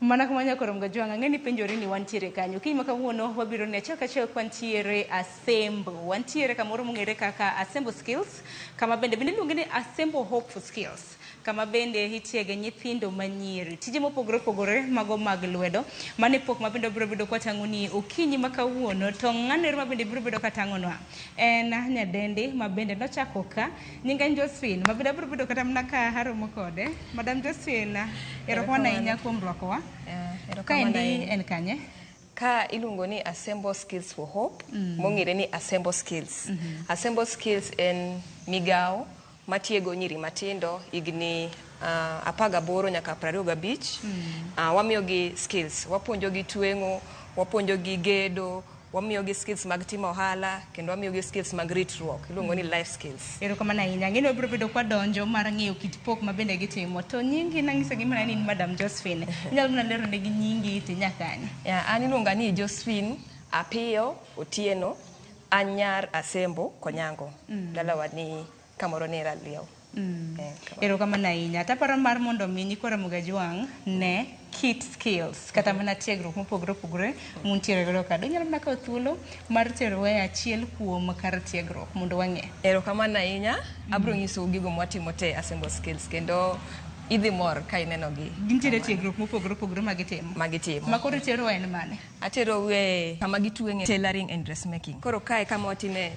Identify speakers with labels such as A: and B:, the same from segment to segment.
A: Mana kumanya korom gajwang ngeni penjori ni wantiere kanyo kiny makawuono wabiro ne chaka wantiere Asembo wantiere kamoro mongere kaka Asembo Skills kama bende luonge ni Asembo Hope for Skills kama bende itiege nyithindo manyiri tije mopogore mago mag lwedo mane pok mabende biro bedo kwatang'oni okinyi makawuono to ng'anero mabende biro bedo katang'onwa en nyadendi mabende nochako ka nyinga Josephine mabende biro bedo kata mna ka haromo kode Madam Josephine erokamano ahinya kuom rwakowa. Kaendi en kanye?
B: Ka iluongo ni Asembo Skills for Hope, mong'ere ni Asembo Skills. Asembo Skills en migao matiego nyiri matindo igni 18 nyaka 25. Wamiyogi skills, wapuonjogi tweng'o, wapuonjogi gedo, wamiyogi skills mag timo ohala kendo wamiyogi skills mag ritruok iluongo ni life skills.
A: Erokamano ahinya. Ng'eni wabiro bedo kwa donjo mar ng'eyo kit pok mabende gitimo. To nyingi nang'isa gimana ni Madam Josephine. Inyalo mana lero negi nyingi tinyakani.
B: An iluonga ni Josephine Apiyo Otieno, an nyar Asembo Konyango. Dalawa ni kamoro ni Ralieo.
A: Erokamano ahinya. Taparo mar mondo mi nyikwa Gajwang' ne kit skills kata mana tiegruok mopogore muntiere godo ka. Inyalo mana kawo thuolo mar terowa achiel kuom kar tiegruok mondo wang'e.
B: Erokamano ahinya. Abiro nyisou gigo mwatimo te Asembo Skills kendo idhi mor ka inenogi.
A: Gintiere tiegruok mopogore magitimo. Makoro terowa en mane?
B: Atero we kama gitweng'e tailoring and dressmaking. Koro kae kama watime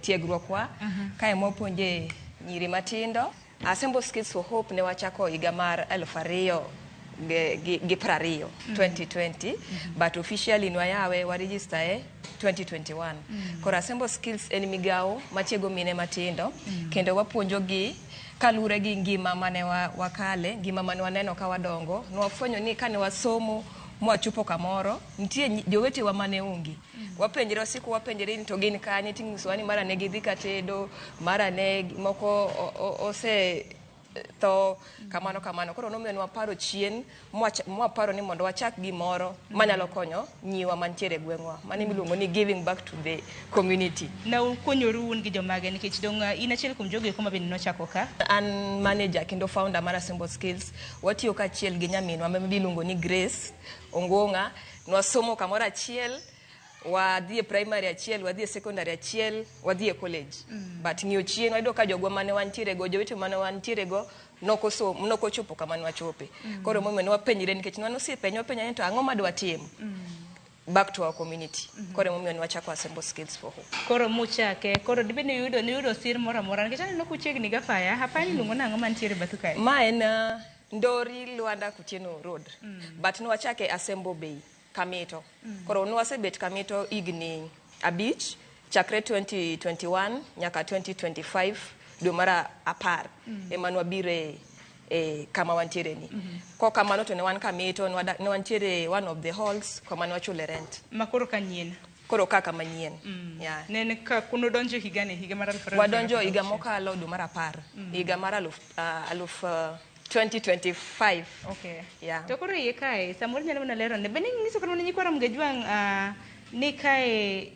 B: tiegruokwa, kae mwapuonje nyiri matindo. Asembo Skills for Hope ne wachako higa mar 2020 but officially nwayawe waregister 2021. Koro Asembo Skills en migao matiego mine matindo kendo wapuonjogi kalure gi ngima mane wakale, ngima mane waneno ka wadongo. Nwafwenyo ni kane wasomo mwachopo kamoro nitie jowetewa mane onge. Wapenjre osiku wapenjre ni to gin kanye ting'isowa ni mara ne gidhi katedo, mara ne moko ose to kamano. Koro nomiyo waparo chien mwaparo ni mondo wachak gimoro manyalo konyo nyiwa mantiere gweng'wa. Mane miluongo ni giving back to the community.
A: Na ukonyoru un gi jomage nikech dong in achiel kuom jogo eko mabende nochako ka?
B: An manager kendo founder mar Asembo Skills. Watiyo kachiel gi nyaminwa miluongo ni Grace Ongonga. Nwasomo kamoro achiel, wadhi primary achiel, wadhi secondary achiel, wadhi college. But ng'iyo chien wayudo ka jogwa mane wantiere go, jowete mane wantiere go nokochopo kama nwachope. Koro momiyo wapenjre nikech nwanosiepenjo ni to ang'o madwa timo back to our community. Koro momiyo nwachako Asembo Skills for Hope.
A: Koro muchake, koro dibe ni yudo sir moro amora nikech aneno kuchiegni ga faya, hapani luongo nang'o mantiere bathu kae?
B: Ma en Ndori Luanda Kutieno Road. But nwachake Asembo Bay Kamito. Koro nwasebet Kamito igni abich chakre 2021 nyaka 2025 dwe mara 10 ema nwabire kama wantiere ni. Ko kamano to ne wan Kamito ne wantiere one of the halls kama nwachule rent.
A: Makoro kanyien.
B: Koro kaka manyien.
A: Nene ka kuno donjo higa mara 2025.
B: Wadonjo higa mokalo dwe mara 10. Higa mara 2025.
A: Okay. To koro iye kae samoro nyalo mana lero ne bende ngiso kana nyikwa Gajwang' ni kae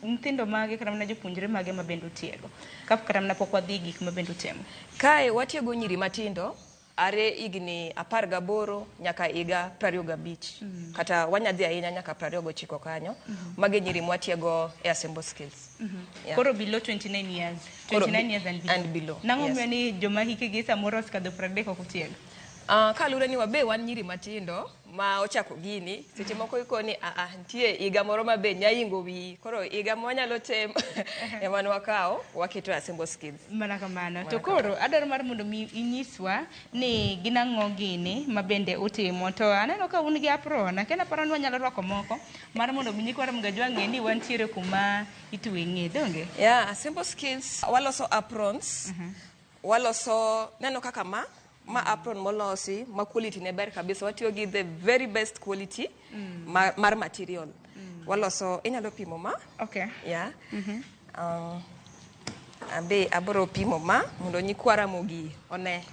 A: nyithindo mage kata mana jopuonjre mage mabende utiego kata mana pok wadhi gik mabende utemo.
B: Kae watiego nyiri matindo are igni 18 nyaka higa 25. Kata wanyadhi ahinya nyaka 29 kanyo. Mage nyiri mwatiego e Asembo Skills.
A: Koro below 29 years. 29 years and below. Nang'o miyo ni joma hikgi samoro oskadho 30 ok utiego?
B: Kalure ni wabe wan nyiri matindo ma ochako gini seche moko iko ni nitie higa moro mabe nyaingo wi. Koro higa mwanyalo tem ema nwakawo waketo Asembo Skills.
A: Mana kamano. To koro adwaro mar mondo inyiswa ni ginang'o gini mabende utimo. To aneno ka un gi apron, kena paro ni wanyalo rwako moko mar mondo nyikwa Gajwang' ni wantiere kuma itweng'e donge?
B: Asembo Skills waloso aprons. Waloso neno kaka ma apron molosi ma quality ne ber kabisa. Watiyo gi the very best quality mar material. Waloso inyalo pimo ma?
A: Okay.
B: Abe abro pimo ma mondo nyikwara mogi one.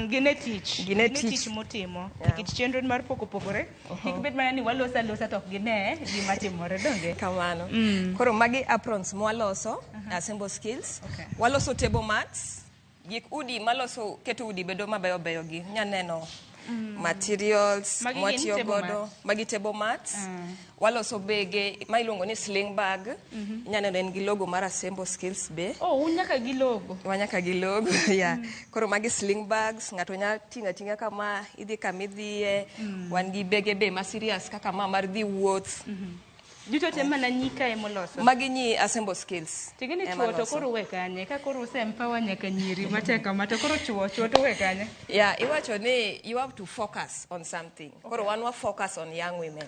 A: Gine tich motimo. Kit chenro mar pogore. Kik mana ni walosa to gine gima timore donge.
B: Kamano. Koro magi aprons mwaloso Asembo Skills. Waloso table mats. Gik udi maloso keto udi bedo mabeyo gi nyaneno materials
A: Magi gin
B: mwatiyo
A: table
B: godo
A: mats.
B: magi table mats waloso bege ma iluongo ni sling bag nyaneno en gi logo mar Asembo Skills be
A: Oh, unyaka gi logo.
B: wanyaka gi logo yeah. Koro magi sling bags ng'ato nya ting'a ting'a kama idhi kama idhiye wan gi bege be ma serious kaka ma mar dhi wuoth
A: Duto te mana nyika emoloso.
B: magi nyi Asembo Skills
A: Tigini
B: ema
A: chuo to
B: loso.
A: koro we kanye ka koro usempower nyaka nyiri mateka ma to koro chuo to we kanye.
B: Yeah, iwacho ni you have to focus on something. Koro wan wa focus on young women.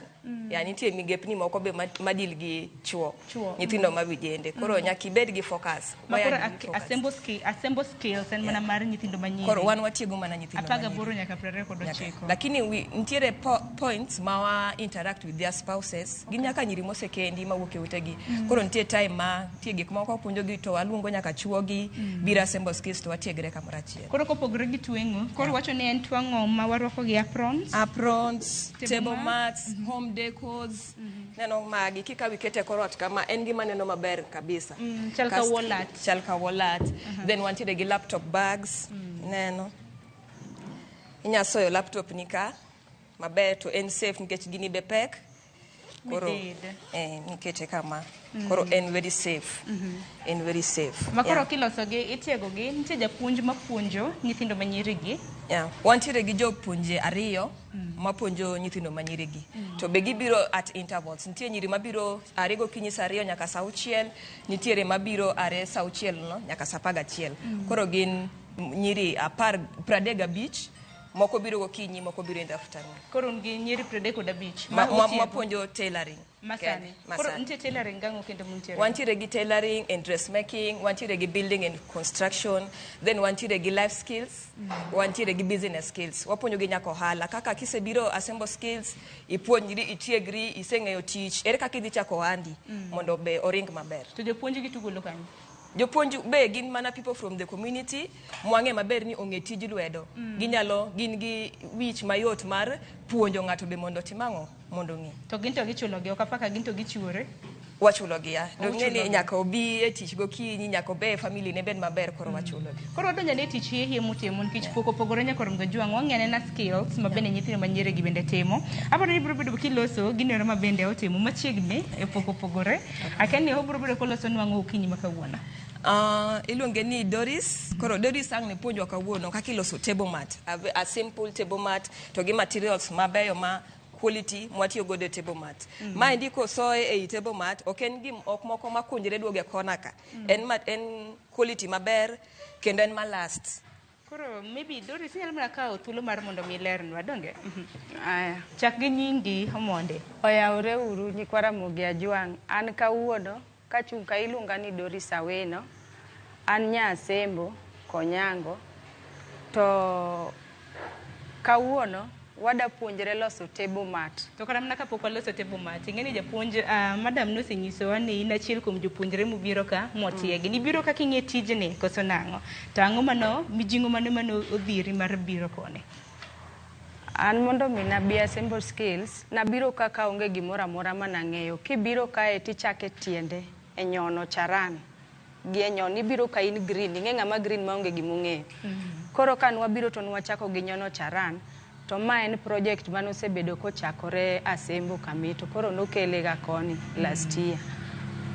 B: Yeah, nitie migepni moko be madil gi chuo. Nyithindo ma vijende. Koro nyaka ibed gi focus.
A: Ma koro Asembo Skills en mana mar nyithindo manyiri.
B: Koro wan watiego mana nyithindo
A: Apaga
B: manyiri.
A: boro nyaka 29.
B: Lakini nitiere points ma wa interact with their spouses. Gin nyaka nyiri mosekendi mawuok e utegi. Koro nitie time ma nitie gik moko puonjogi to waluongo nyaka chuogi biro Asembo Skills to watiegre kamoro achiel.
A: Koro kopogore gi tweng'o, koro wacho ni en twang'o ma warwako gi
B: aprons, table mats, home decors, neno magi kika wikete korot kama en gima neno maber kabisa.
A: Chal ka wallet.
B: Chal ka wallet. Then wantiere gi laptop bags, neno. Inya soyo laptop nika maber to en safe nikech gini be pek. Koro nikete kama. Koro en very safe. En very safe.
A: Ma koro kiloso gi itiego gi nitie japuonj mapuonjo nyithindo manyiri gi.
B: Yeah, wantiere gi jopuonje ariyo mapuonjo nyithindo manyiri gi. To be gibiro at intervals. Nitie nyiri mabiro are gokinyi saa 2 nyaka saa 6, nitiere mabiro are saa 6 no nyaka saa 11. Koro gin nyiri 35, moko biro gokinyi, moko biro in the afternoon.
A: Koro gi nyiri 35
B: mapuonjo tailoring.
A: Masani. Koro nitie tailoring gango kendo muntiere.
B: Wantiere gi tailoring and dressmaking, wantiere gi building and construction, then wantiere gi life skills, wantiere gi business skills. Wapuonjo gi nyaka ohala. Kaka kisebiro Asembo Skills, ipuonjri, itiegri, iseng'eyo tich, ere kaka idhi chako ohandi mondo be oring maber.
A: To jopuonj gi tugolo kanyo.
B: Jopuonj be gin mana people from the community mwang'e maber ni ong'e tij lwedo. Ginyalo gin gi wich mayot mar puonjo ng'ato be mondo timang'o mondo ng'e.
A: To gin to gichulo gi okapaka gin to gichiwore.
B: Wachulo gi ya. Dong'e ni nyaka obi e tich gokinyi, nyaka obe family ne bed maber koro wachulo gi.
A: Koro donjo ne tich hie mutimo nikech pok opogore nyaka rom gajwang' wang'ene na skills ma bende nyithindo manyiri gi bende timo. Aparo ni biro bedo kiloso ginero ma bende otimo machiegni e pok opogore. Akeni obiro bedo koloso nwang'o okinyi makawuono.
B: Iluonge ni Doris. Koro Doris ang' ne puonjwa kawuono kaka iloso table mat. A simple table mat to gi materials mabeyo ma quality mwatiyo godo table mat. Ma indi kosoe ei table mat ok en gim ok moko makunjre duoge kona ka. En quality maber kendo en malast.
A: Koro maybe Doris nyalo mana kawo thuolo mar mondo mi lernwa donge. Aya, chak gi nyingi Omonde.
C: Oyawre uru nyikwara Mogi Ajwang'. An kawuono kachung' ka iluonga ni Doris Aweno. An nya Asembo Konyango. To kawuono wada puonjre loso table mat.
A: To kara mana kapok waloso table mat, ing'eni japuonj madam nosenyisowa ni in achiel kuom jopuonjre mobiro ka motiegi. Nibiro kaka ing'e tijni koso nang'o? To ang'o mano mijing'o mano odhiri mar biro kone?
C: An mondo mi nabi Asembo Skills, nabiro kaka onge gimoro amora manang'eyo. Kibiro kae tichake tiende e nyono charan. Gi e nyono ibiro ka in green, ing'e ng'ama green ma onge gimong'eyo. Koro kan wabiro to nwachako gi nyono charan. To ma en project manosebedo kochakore Asembo Kamito. Koro nokele ga koni last year.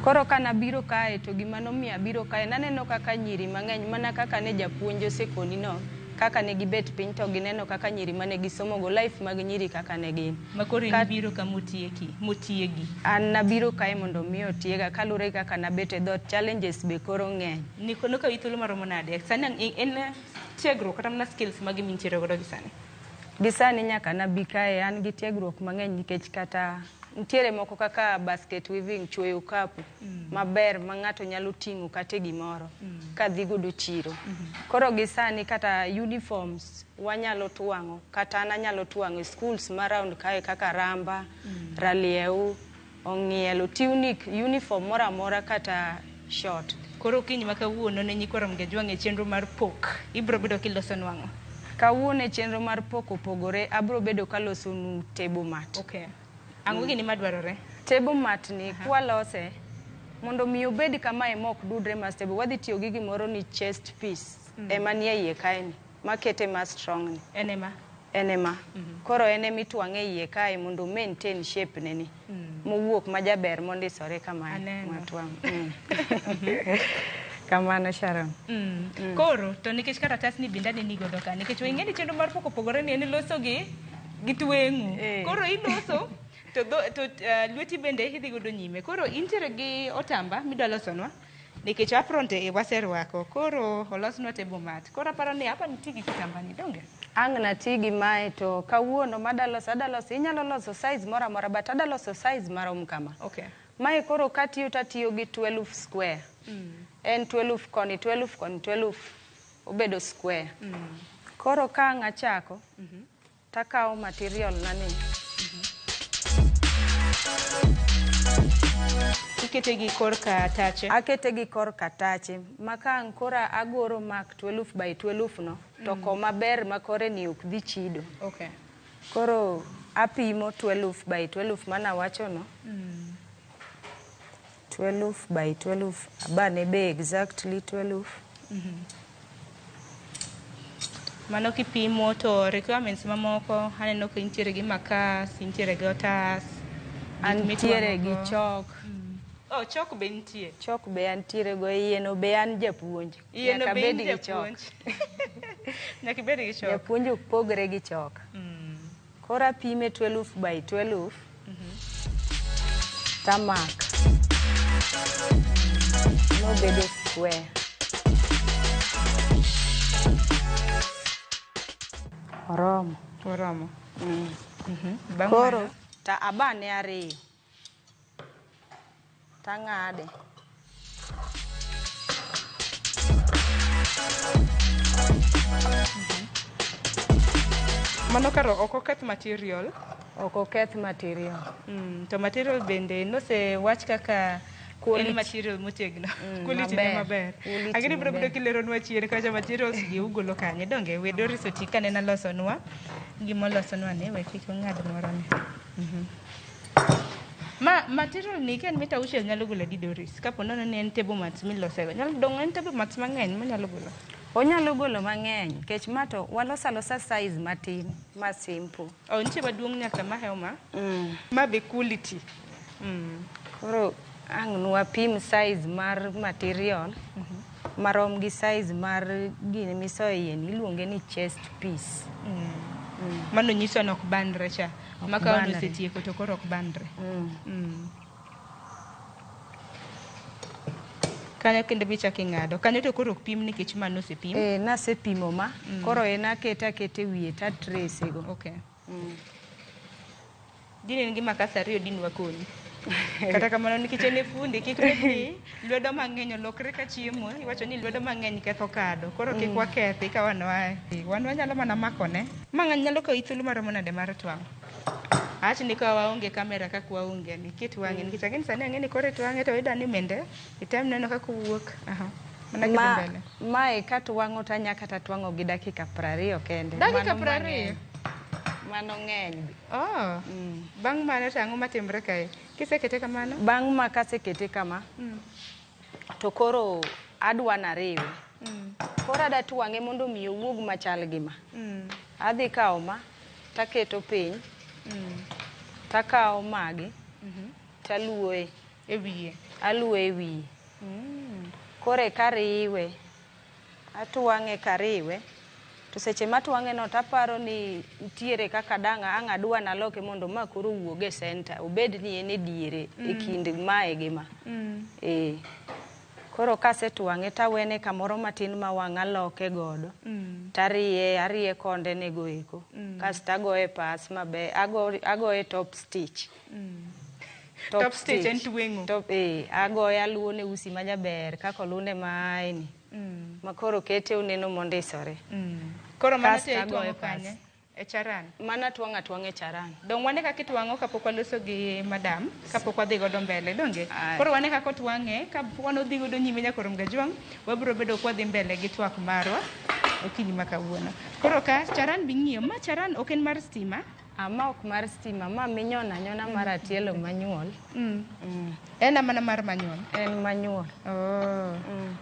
C: Koro kana biro kae to gima nomiyo abiro kae naneno kaka nyiri mang'eny mana kaka ne japuonj osekoni no kaka ne gibet piny to gineno kaka nyiri mane gisomo go life mag nyiri kaka ne gin.
A: Makoro biro ka motiegi.
C: An nabiro kae mondo miyo tiega kalure kaka nabet e dot challenges be koro ng'eny.
A: Nikono ka withuolo maromo nade? Sani en tiegruok kata mana skills magi mintiere godo gi sani?
C: Gisani nyaka nabi kae an gi tiegruok mang'eny nikech kata ntiere moko kaka basket weaving, chweyo kapu maber ma ng'ato nyalo ting'o kate gimoro ka dhi godo chiro. Koro gisani kata uniforms wanyalo tuang'o kata an anyalo tuang'o schools maround kae kaka Ramba, Ralieu, Ong'ielo, tunic, uniform mora mora kata short.
A: Koro kiny makawuono ne nyikwara Mogi Ajwang' e chenro mar pok ibro bedo kiloso nwang'o?
C: Kawuono e chenro mar pok opogore abro bedo kaloso nu table mat.
A: Okay. Ang'o gini madwarore?
C: Table mat ni kwalose mondo mi obed kama e mok dudre ma stable wadhi tiyo gi gimoro ni chest piece ema nie iye kae ni makete ma strong ni. enema. Koro enema itwang'e iye kae mondo maintain shape neni. Mowuok majaber mondisore kamae. Matwang'. Kamano Sharon.
A: Koro to nikech karatas ni bindane ni godo ka nikech ing'e ni chenro mar poko pogore ni en loso gi tweng'o. Koro iloso to lweti bende idhi godo nyime. Koro intiere gi otamba midwa losonwa nikech apron te waserwako. Koro olosnwa table mat. Koro aparo ni apa niti gi kitamba ni donge.
C: Ang' nati gi mae to kawuono adaloso inyalo loso size moro amora but adaloso size marom kama.
A: Okay.
C: Mae koro tatiyo gi 12 square. En 12 koni 12 koni 12 obedo square. Koro ka ang' achako takawo material nani.
A: Ikete gi kor ka tache.
C: Akete gi kor ka tache. Maka ang' kora agoro mark 12 by 12 no. To koma ber makore ni ok dhi chido.
A: Okay.
C: Koro apimo 12 by 12 mana wacho no. 12 by 12 abane be exactly 12.
A: Mano kipimo to requirements mamoko aneno ka intiere gi makas, intiere gi otas,
C: antiere gi chok.
A: Oh, chok be nitie.
C: Chok be antiere go yieno be an japuonj.
A: Nyaka bed gi chok. Nyaka bed gi chok.
C: Japuonj ok pogre gi chok. Kora pime 12 by 12. Tamak. No bedo square.
A: Oromo.
C: Koro ta abane ariyo. Tang'ade.
A: Mano karo ok oketh material.
C: Ok oketh material.
A: To material bende nose wach kaka quality material motegno. Quality ne maber. Agini bro bedo kileronwa chien kacha materials gi ugolo kanye donge wedo risoti kanena losonwa gimo losonwa ne we kik ng'ad moro ne. Material ni ken mita uche nyalo golo di Doris. Kapo nono ni en table mats milosego. Nyalo dong en table mats mang'eny manyalo golo.
C: Onyalo golo mang'eny kech mato walosa size matin ma simple.
A: Oh, nitie maduong' nyaka mahema. Ma be quality.
C: Koro ang' nwapim size mar material marom gi size mar gini misoe yien iluonge ni chest piece.
A: Mano nyiso nok bandre cha. Maka ono setieko to koro ok bandre. Kanyo kendo bichaki ng'ado. Kanyo to koro ok pim nikech mano osepim.
C: Nasepimo ma. Koro en akete wiye ta trace go.
A: Okay. Dine ngi makas ariyo dinwa konyi. Kata kamano nikech en fundi kik bedni lwedo mang'eny olokre ka chiemo. Iwacho ni lwedo mang'eny ketho kado. Koro kik wakethi ka wanwa nyalo mana makone. Mang'any nyalo kawi thuolo maromo nade mar twang'. Ach ni ka waonge kamera kaka waonge ni kit wang'e nikech agin sani ang'eni kore twang'e to idani mende item neno kaka wuok. Mana kidhi mbele.
C: Mae katwang'o tanyaka tatwang'o gi dakika 20 kende.
A: Dakika 20?
C: Mano ng'eny.
A: Bang' mano to ang'o matimre kae? Kisekete kamano?
C: Bang' ma kasekete kama. To koro adwa nariwe. Koro ada twang'e mondo mi owuog machal gi ma. Adhi kawo ma taketo piny. Takawo magi. Taluoe
A: e wiye.
C: Aluoe e wiye. Kore kariwe. Atwang'e kariwe. To seche matwang'e no taparo ni ntiere kaka dang'a ang' adwa naloke mondo ma koro wuog e center. Obed ni en e diere e kind mae gi ma. Koro kasetwang'e tawene kamoro matin ma wang'a loke godo. Ariye konde nego eko. Kasto agoye pas maber. Agoye top stitch.
A: Top stitch en tweng'o.
C: Agoye aluone usi majaber kako lunde maeni. Makoro kete uneno mondisore.
A: Koro mana te itwang'o kanye? E charan?
C: Mana twang'a e charan.
A: Dong wane kaka itwang'o kapok waloso gi madam, kapok wadhi godo mbele, donge? Koro wane kaka otwang'e, kapok wadhi godo nyime nyaka rom gajwang', wabiro bedo kwadhi mbele gi twak marwa, okinyi ma kawuono. Koro ka charan bing'iyo, ma charan ok en mar stima?
C: Ma ok mar stima, ma minyona nyona mar atielo manyuol.
A: En mana mar manyuol?
C: En manyuol.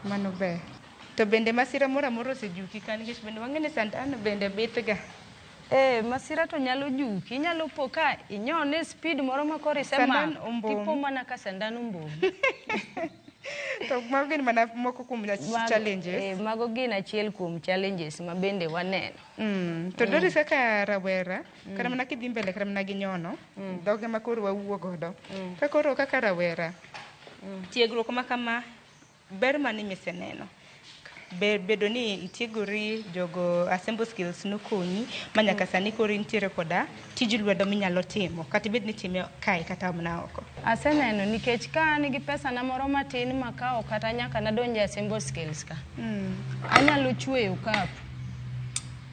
A: Mano ber. To bende masira moro amora osejuki ka nikech bende wang'e ni Santana bende bithga.
C: Masira to nyalo juki, inyalo po ka inyone speed moro ma koro
A: Sandan
C: isemako,
A: ombom.
C: tipo mana ka sandan ombom.
A: To mago gin mana moko kuom challenges.
C: Mago gin achiel kuom challenges ma bende waneno.
A: To Doris kaka rawera, kata mana kidhi mbele kata mana gi nyono, dhoge ma koro wawuo godo. Ka koro kaka rawera, tiegruok ma kama, ber mane miseneno? Bedo ni itiegori jogo Assemble Skills nokonyi, ma nyaka sani koro intiere koda tij lwedo minyalo timo, kata ibed ni time kae kata mana oko.
C: Aseneno nikech ka an gi pesa na moro matin makawo kata nyaka nadonje Assemble Skills ka. Anyalo chweyo kapu,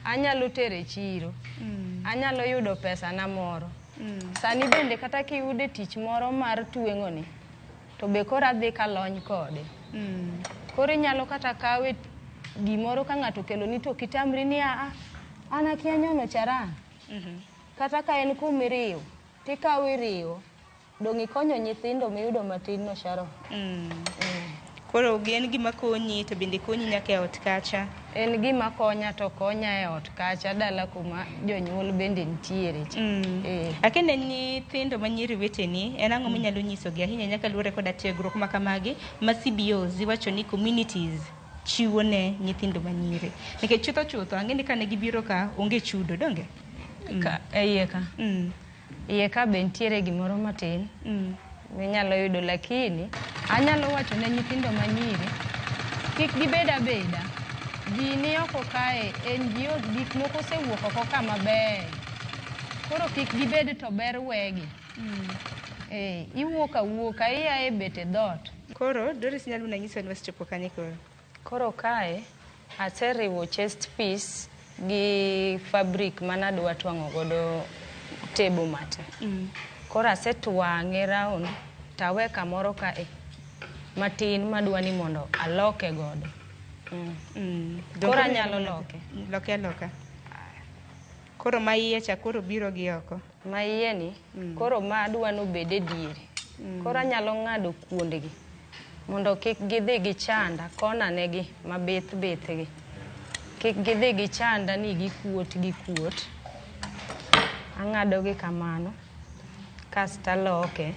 C: anyalo tere chiro, anyalo yudo pesa na moro. Sani bende kata kiyude tich moro mar tweng'o ni, to be koro adhi kalony kode. Koro inyalo kata kawe gimoro ka ng'ato kelo ni to kitamri ni an akia nyono charan. Kata ka en kumiriwo, tikawe iriwo, dong' ikonyo nyithindo miyudo matin no Sharon.
A: Koro gin gima konyi to bende konyi nyaka e ot kacha.
C: En gima konya to konya e ot kacha, dala kuma jonyuol bende nitiere.
A: Akende nyithindo manyiri weteni, en ang'o minyalo nyisogi ahinya nyaka luwore koda tiegruok ma kamagi ma CBOs iwacho ni communities chiwo ne nyithindo manyiri. Nikech chutho ang'eni kane gibiro ka onge chudo donge?
C: Iye ka be nitiere gimoro matin minyalo yudo, lakini anyalo wacho ne nyithindo manyiri kik gibed abeda. Ji ni oko kae, NGO gik moko osewuok oko ka maber. Koro kik gibed to ber wegi. Iwuok awuoka, iya e bete dhot.
A: Koro Doris nyalo na nyiso ni wasechopo kanye koro?
C: Koro kae aseriwo chest piece gi fabric manadwa twang'o godo table mat. Koro asetwang'e round tawe kamoro kae matin madwa ni mondo aloke godo. Koro anyalo loke.
A: Loka. Koro ma iye cha koro biro gi oko.
C: Ma iye ni koro ma adwa no bede diere. Koro anyalo ng'ado kuondegi mondo kik gidhi gi chanda kona negi mabith gi. Kik gidhi gi chanda ni gikuot. Ang'ado gi kamano kasta loke.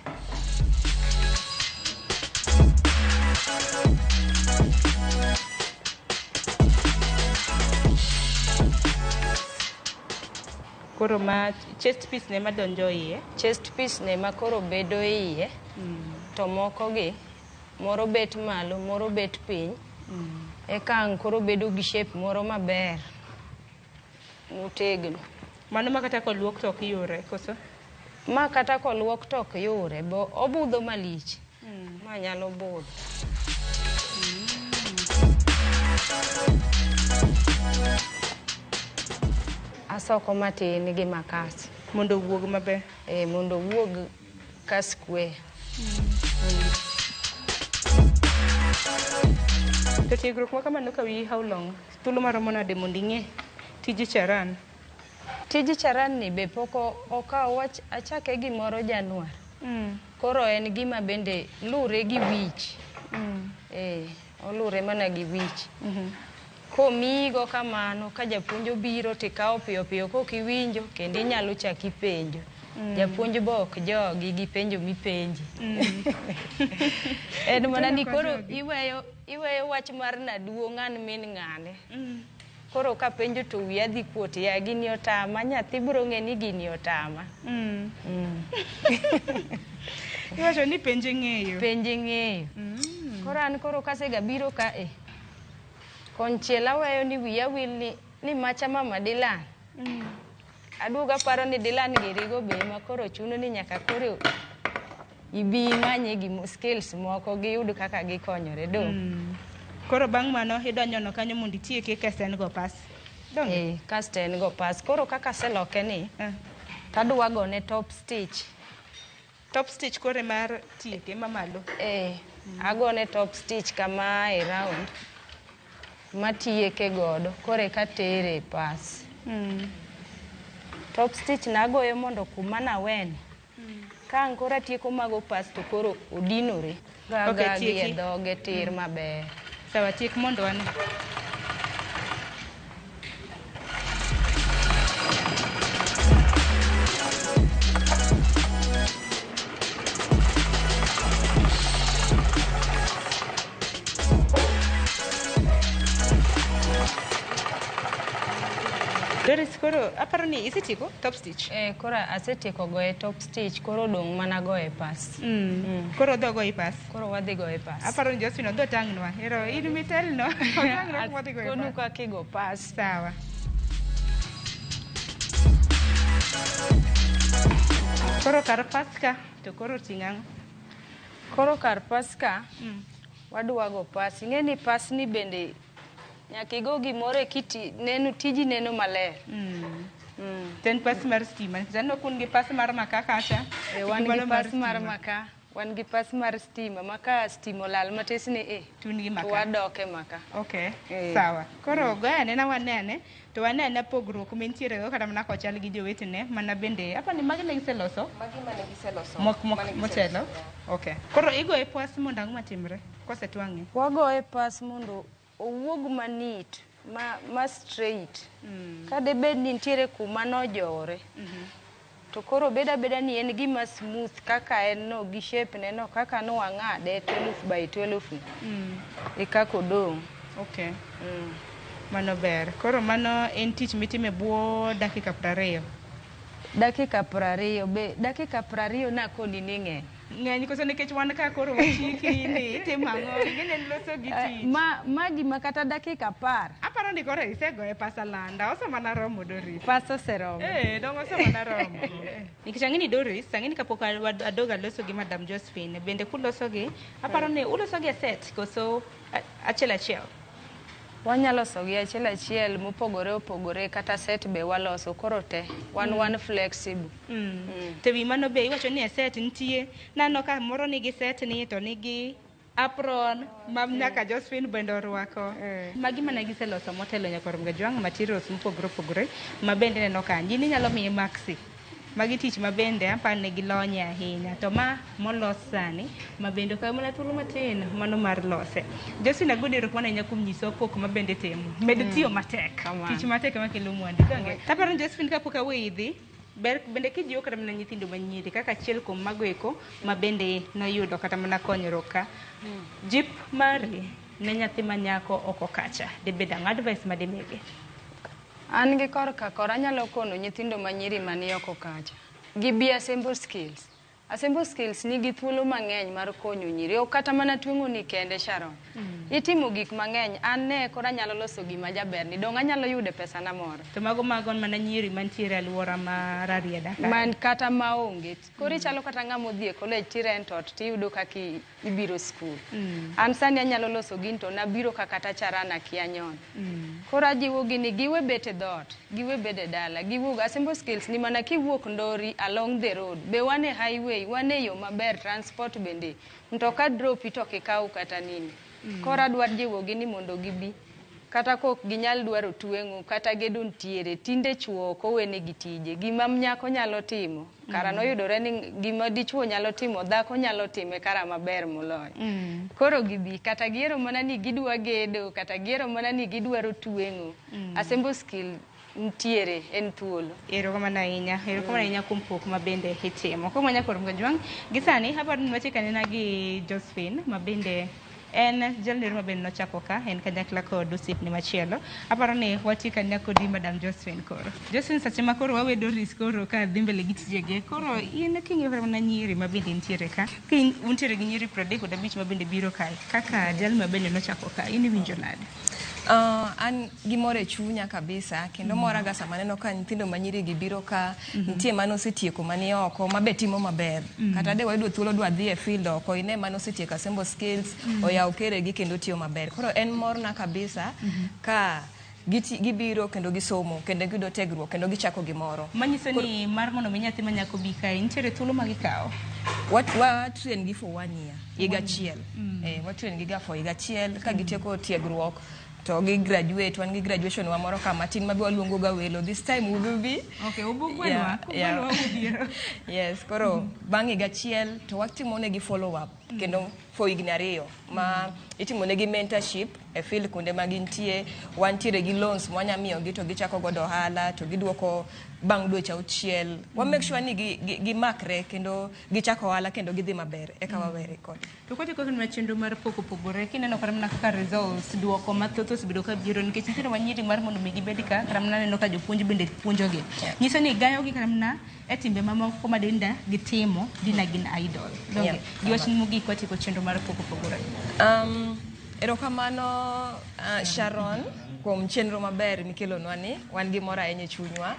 A: Koro ma chest piece ne madonjo iye.
C: Chest piece ne ma koro bedo iye. To moko gi, moro bet malo, moro bet piny. Eka ang' koro bedo gi shape moro maber. Motegno.
A: Mano ma kata koluok to ok yore, koso?
C: Ma kata koluok to ok yore, bo obudho malich. Ma nyalo budho. Asoko matin gi makas.
A: Mondo wuog maber.
C: Mondo wuog ka square.
A: To tiegruok ma kamano kawi how long? Thuolo maromo nade mondo ing'e tij charan?
C: Tij charan ni be poko okaw achake gimoro Januar. Koro en gima bende lure gi wich. Olure mana gi wich. Komigo kamano ka japuonj obiro tikawo piyo kok iwinjo kendo inyalo chaki penjo. Japuonj bo ok jogi gi penjo mipenji. En mana ni koro iweyo wach mar naduong' an min ng'ane. Koro ka penjo to wiya dhi kuot, ya gini otama, nyathi biro ng'e ni gini otama.
A: Iwacho ni penje ng'eyo.
C: Penje ng'eyo. Koro an koro kasega biro ka konchiel aweyo ni wiya wil ni macha mama Dilan. Aduoga paro ni Dilan girigo be ma koro chuno ni nyaka koro ibi manye gi skills moko giyud kaka gikonyore do.
A: Koro bang' mano idonjono kanyo mondo itieke ka en go pas.
C: Kasto en go pas. Koro kaka seloke ni, tadwa gone top stitch.
A: Top stitch kore mar tieke mamalo.
C: Agone top stitch kama e round. Matieke godo, kore ka tere pas. Top stitch nagoyo mondo kuma nawene. Ka ang' koro atieko mago pas to koro odinore. Gaga gi e dhoge tir maber.
A: Sawa, tiek mondo ane. koro aparo ni isetieko top stitch.
C: Koro asetieko goye top stitch, koro dong' mana goye pas.
A: Koro dho goye pas.
C: Koro wadhi goye pas.
A: Aparo ni Josephine odho tang'nwa. Ero in mitelno. Otang'nwa wadhi goye pas.
C: Kodu kaka igo pas.
A: Sawa. Koro kar paska to koro ting'ang'o.
C: Koro kar paska wadwa go pas. Ing'e ni pas ni bende nyaka igo gimoro tiji neno maler.
A: Ten pas mar stima. Nikech kun gi pas mar maka kacha.
C: Wan gi pas mar maka. Wan gi pas mar stima. Maka stima olal matesni
A: tun gi maka.
C: To wadoke maka.
A: Okay. Sawa. Koro goya nena wanene. To wanene pogruok mentiere go kata mana kochal gi jowetene mana bende apa ni magi ne giseloso.
B: Magi mane giseloso.
A: Motelo. Okay. Koro igoye pas mondo ang'o matimre kosetwang'e.
C: Wagoye pas mondo owuog manit ma straight. Ka debed ni nitiere kuma nojore. To koro beda ni en gima smooth kaka en no gi shape ne no kaka no wang'ade 12 by 12 e kako dong'.
A: Okay. Mano ber. Koro mano en tich mitime buo dakika 20.
C: Dakika 20 be dakika 20 na koni ni ng'eny.
A: Ng'eny koso nikech wan ka koro wachiki ni timo ang'o gine loso gi tich.
C: Ma gima kata dakika 10.
A: Aparo ni koro isegoye pasa landa ose mana romo Doris.
C: Paso seromo.
A: Dong ose mana romo. Nikech ang'eni Doris, ang'eni kapok adoga loso gi Madam Josephine, bende kuloso gi, aparo ni uloso gi set koso achiel.
C: Wanyalo loso gi achiel mopogore opogore kata set be waloso koro te one flexible.
A: Tewi mano be iwacho ni set nitie nano ka moro nigi set ni to nigi apron mam nyaka Josephine bende orwako. Magi mana giseloso motelo nyaka rom gajwang' materials mopogore opogore ma bende neno kanji ni nyalo miye maxi. Magi tich ma bende apane gilonye ahinya to ma molos sani ma bende ka mana thuolo matin mano mar lose. Josephine agodero kwana nyakum nyiso pok ma bende temo. Med tiyo matek. Tich matek ma kelo mwandu donge. Taparo Josephine kapok awidhi ber bende kijiwo kata mana nyithindo manyiri kaka achiel kuom mago eko ma bende noyudo kata mana konyruok ka. Jip mari ne nyathi manyako oko kacha debed ang' advice ma demege.
C: An gi korka anyalo kono nyithindo manyiri mani oko kacha. Gibi Assemble Skills. Assemble Skills nigi thuolo mang'eny mar konyo nyiri. Ok kata mana tweng'o ni kende Sharon. Itimo gik mang'eny. An ne kora nyalo loso gima jaber ni dong' anyalo yude pesa na moro.
A: To mago mana nyiri mantiere alwora ma Rarieda ka.
C: Man kata maonge. Kori chalo kata ng'amo dhi e college ti rent ot tiyudo kaka ibiro school. An sani anyalo loso gin to nabiro kata charana kia nyon. Koro ajiwo gini giwe bete dot, giwe bede dala, giwuog Assemble Skills ni mana kiwuok Ndori along the road. Be wane highway, wane yo maber transport bende. Mtoka drop ito kikau kata nini. Koro adwar jiwo gini mondo gibi. Kata kok ginyal dwaro tweng'o kata gedo ntiere tinde chuo ok owene gi tije. Gima mnyako nyalo timo. Kara noyudore ni gima dichuo nyalo timo dhako nyalo time kara maber moloyo. Koro gibi kata giero mana ni gidwa gedo kata giero mana ni gidwaro tweng'o. Assemble Skill ntiere en thuolo.
A: Erokamano ahinya kuom pok ma bende itimo. Koro manya korum gajwang' gisani aparo ni wache kanena gi Josephine ma bende en jalnir ma bende nochako ka en kanyakla kod osiepne machielo. Aparo ni wati kanya kodi Madam Josephine koro. Josephine sache ma koro wawe Doris koro ka dhi mbele gi tijege. Koro in king'iyo mana nyiri ma bende ntiere ka. Untiere gi nyiri 35 ma bende biro kae. Kaka jalni ma bende nochako ka in winjo nade?
B: An gimore chunya kabisa kendo mora ga sama neno ka nyithindo manyiri gibiro ka nitie mano osetieko mani oko mabe timo maber kata de wayudo thuolo dwa dhi e field oko ine mano osetieko Assemble Skills oyaw kere gi kendo tiyo maber. Koro en morna kabisa ka gibiro kendo gisomo kendo gido tegruok kendo gichako gimoro.
A: Manyiso ni mar mondo mi nyathi manyako bi kae nitiere thuolo ma gikawo.
B: What train gi for 1 year. Higa achiel. What train gi ga for higa achiel ka gitieko tiegruok to gi graduate wan gi graduation wa moro kama tin mabe waluongo ga welo this time we will be
A: ubugwenwa
B: yes koro bang'e gachiel to watimo ne gi follow up kendo for higni 2 ma itimo negi mentorship e field kunde magintie. Wantiere gi loans mwanya miyo gi to gichako godo ohala to giduoko bang' dweche 6. Wa make sure ni gimakre kendo gichako ohala kendo gidhi maber eka wawere kod.
A: To kote koko na chenro mar pogore kineno karamna kaka results duoko mathoth osebedo ka biro nikech nyithindo manyiri mar mondo mi gibed ka karamna neno ka jopuonj bende puonjogi. Nyiso ni gayo gi karamna e timbe mamoko madinda gitimo dina gin idol. Donge giwach ni mogik watiko chenro mar pogore.
B: Erokamano Sharon kuom chenro maber mikelonwa ni wan gi mora enye chunywa.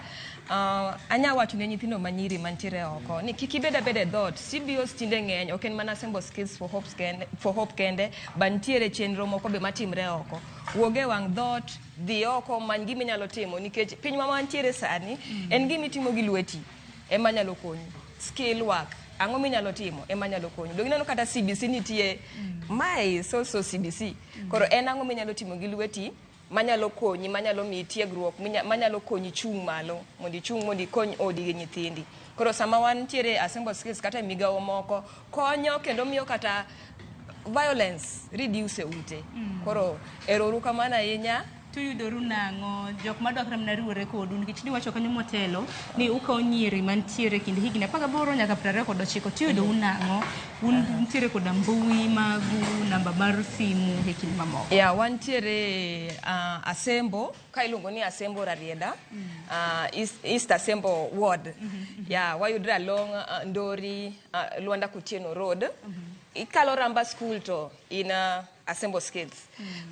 B: Anya wacho ne nyithindo manyiri mantiere oko ni kik ibeda bede dot CBOs tinde ng'eny ok en mana Assemble Skills for Hope kende bantiere chenro moko be matimre oko. Woge wang dot dhi oko man gimi nyalo timo nikech piny ma mantiere sani en gimi timo gi lweti ema nyalo konyi. Skill work ang'o minyalo timo ema nyalo konyi. Dogi neno kata CBC nitie mai so CBC. Koro en ang'o minyalo timo gi lweti manyalo konyi, manyalo mi tiegruok, manyalo konyi chung malo, mondi kony odi gi nyithindi. Koro sama wan tiere Assemble Skills kata migawo moko konyo kendo miyo kata violence reduce ute. Koro eroru kamana ahinya.
A: Tuyudoru nang'o jok madwakre mna riwore kodu nikech ni wacho kanyo motelo ni ukawo nyiri mantiere kind higni 18 nyaka 29 tuyudoru nang'o un ntiere koda mbui magu namba mar simu e kind mamoko.
B: Wantiere Assemble ka iluongo ni Assemble Rarieda East Assemble Ward. Wayudre along Ndori Luanda Kutieno Road. Ikalo Ramba School to in Assemble Skills.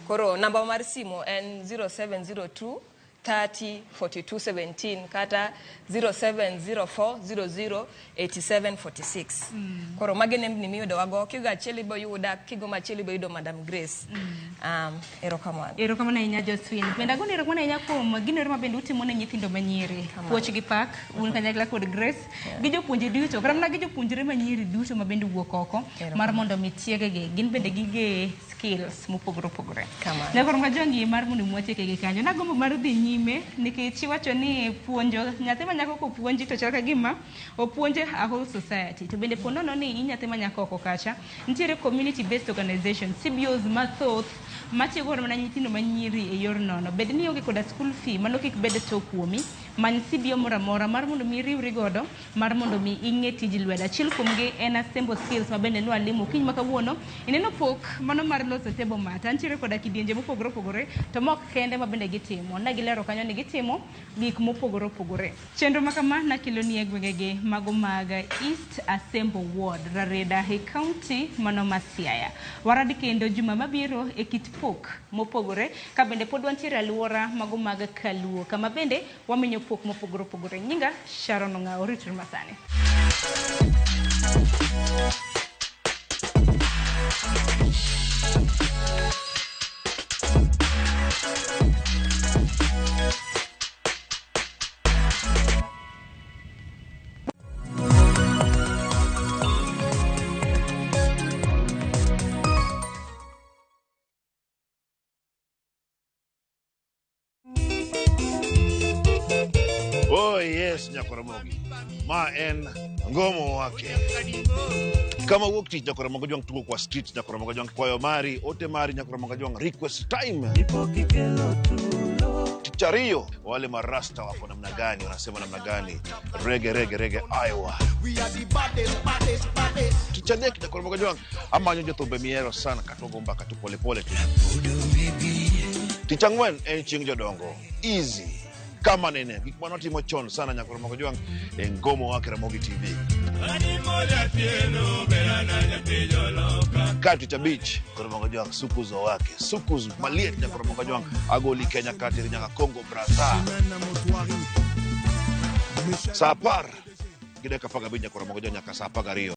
B: Koro namba mar simu en 0702 30 42 17 kata 0704 00 87 46. Koro magene ni miyudo wago kiga cheli bo yuda kigo macheli bo yudo Madam Grace. Erokamano.
A: Erokamano inya Josephine. Benda goni erokamano inya kuom ginero mabende utimo ne nyithindo manyiri. Puoch gi pak un kanyakla kod Grace. Gi jopuonje duto karamna gi jopuonjre manyiri duto mabende wuok oko mar mondo mitiege gi gin bende gige skills mopogore. Ne koro ngajongi mar mondo mwacheke gi kanyo. Nagombo mar dhi nyime nikech iwacho ni puonjo nyathi manyako ko puonji to chaka gima opuonje a whole society to bende ponono ni nyathi manyako oko kacha ntiere community based organization CBOs mathoth matiego mana nyithindo manyiri e yor nono bed ni onge koda school fee mano kik bed to kuomi man CBO mora mar mondo mi riwri godo mar mondo mi ing'e tij lwedo achiel kuomgi en Assemble Skills ma bende nwa limo kiny makawuono ineno pok mano mar loso table mat antiere koda kidienje mopogore to mok kende ma bende gitimo na gilero kanyo ni gitimo gik mopogore chenro makama na kiloni e gwengege mago maga East Assemble Ward Rarieda e county mano ma Siaya waradi kendo juma mabiro e kit pok mopogore ka bende pod wantiere aluora mago maga Kaluo kama bende wamenyo pok mopogore nyinga Sharon Ong'ao ritri masane.
D: Oh yes, Nyakoromogi. Ma en ngomo wake. Kama wuok tich Nyakoromogi jwang tugo kwa street Nyakoromogi jwang kwayo mari, ote mari Nyakoromogi jwang request time. Tichario, wale marasta wako namna gani, wanasema namna gani. Rege Iowa. Tichadeki Nyakoromogi jwang ama nyojo tobe miero sana katogomba katu pole tu. Tichangwen en ching jodongo. Easy. Kama nene, gikmano timo chon sana Nyakoromogi jwang ngomo wake Ramogi TV. Kati cha beach, Nyakoromogi jwang sukuzo wake. Sukuzo maliet Nyakoromogi jwang agoli Kenya kati nyaka Congo Brazza. Sapar, gide kapaga binya Nyakoromogi jwang nyaka Sapaga Rio.